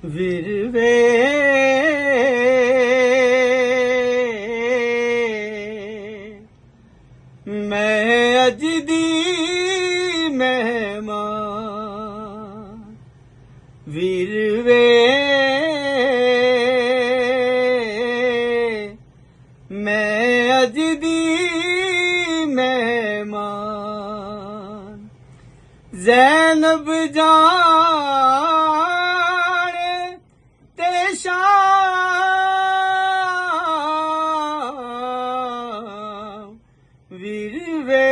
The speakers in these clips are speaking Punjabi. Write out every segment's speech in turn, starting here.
ਵੀਰ ਵੇ ਮੈਂ ਅੱਜ ਦੀ ਮਹਿਮਾਨ ਵੀਰ ਵੇ ਮੈਂ ਅੱਜ ਦੀ ਮਹਿਮਾਨ ਜ਼ੈਨਬ ਜਾਣੇ ਤੇ ਸ਼ਾਮ ਵੀਰ ਵੇ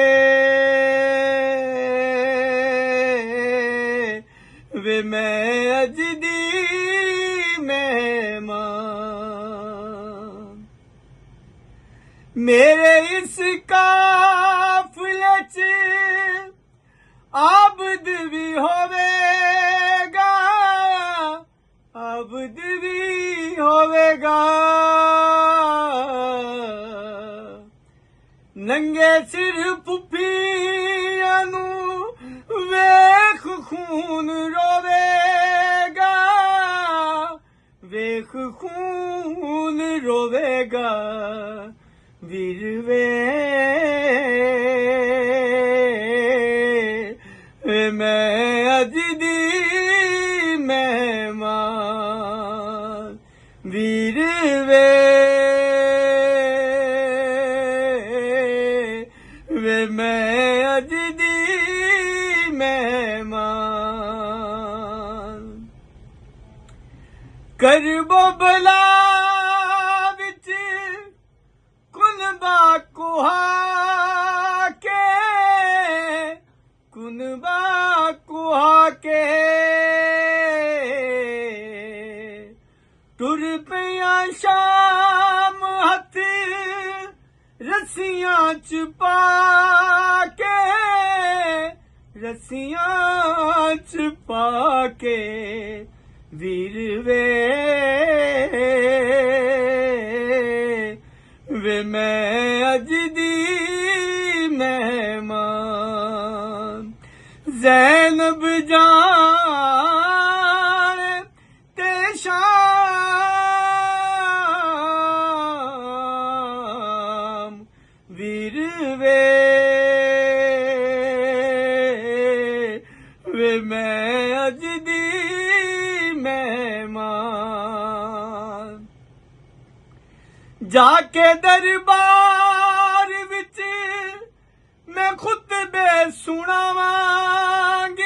ਮੈਂ ਅੱਜ ਦੀ ਮਹਿਮਾਨ ਮੇਰੇ ਇਸ ਕਾਫਲੇ ਚ ਆਬਦ ਵੀ ਹੋਵੇਗਾ ਆਬਦ ਵੀ ਹੋਵੇਗਾ ਨੰਗੇ ਸਿਰ ਪੁੱਪੀਆਂ ਨੂੰ ਵੇਖ ਖੂਨ ਰੋਵੇਗਾ ਵੇਖ ਖੂਨ ਰੋਵੇਗਾ ਵੀਰ ਵੇ ਮੈਂ ਅੱਜ ਦੀ ਮਹਿਮਾਨ ਵੀਰ ਵੇ ਮੈਂ ਅੱਜ ਦੀ ਮਹਿਮਾਨ ਕਰਬੋ ਬਲਾ ਵਿੱਚ ਕੁਨਬਾ ਕੁਹਾ ਕੇ ਟੁਰ ਪਿਆ ਸ਼ਾਮ ਹੱਥ ਰੱਸੀਆਂ ਚ ਪਾ ਕੇ ਰੱਸੀਆਂ ਚ ਪਾ ਕੇ ਵੀਰ ਵੇ ਮੈਂ ਅੱਜ ਦੀ ਮਹਿਮਾਨ ਜ਼ੈਨਬ ਜਾਣੇ ਤੇ ਸ਼ਾਮ ਵੀਰ ਵੇ ਮੈਂ ਅੱਜ ਦੀ ਮਹਿਮਾਨ ਜਾ ਕੇ ਦਰਬਾਰ ਵਿੱਚ ਮੈਂ ਖੁਤਬੇ ਸੁਣਾਵਾਂਗੀ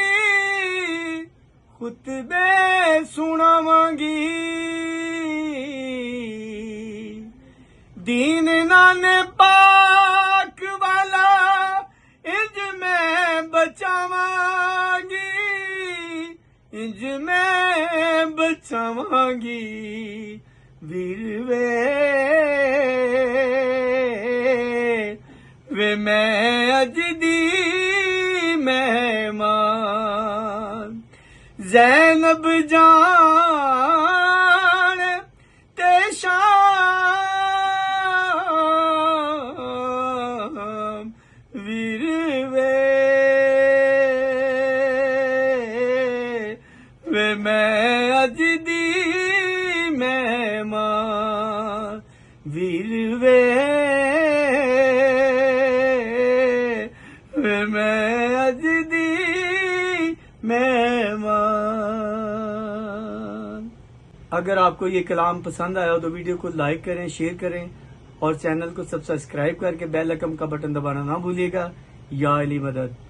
ਖੁਤਬੇ ਸੁਣਾਵਾਂਗੀ ਦੀਨ ਨਾਨੇ ਪਾਕ ਵਾਲਾ ਇੰਜ ਮੈਂ ਬਚਾਵਾਂਗੀ ਇੰਜ ਮੈਂ ਬਚਾਵਾਂਗੀ ਵੀਰ ਵੇ ਮੈਂ ਅੱਜ ਦੀ ਮਹਿਮਾਨ ਜ਼ੈਨਬ ਜਾਣੇ ਤੇ ਸ਼ਾਮ ਵੀਰ ਵੇ ਮੈਂ ਅੱਜ ਦੀ ਮਹਿਮਾਨ ਵੀਰ ਵੇ मैं आज दी मेहमान। अगर आपको ये कलाम पसंद आया हो तो वीडियो को लाइक करें, शेयर करें और चैनल को सब्सक्राइब करके बेल आइकन का बटन दबाना ना भूलिएगा। या अली मदद।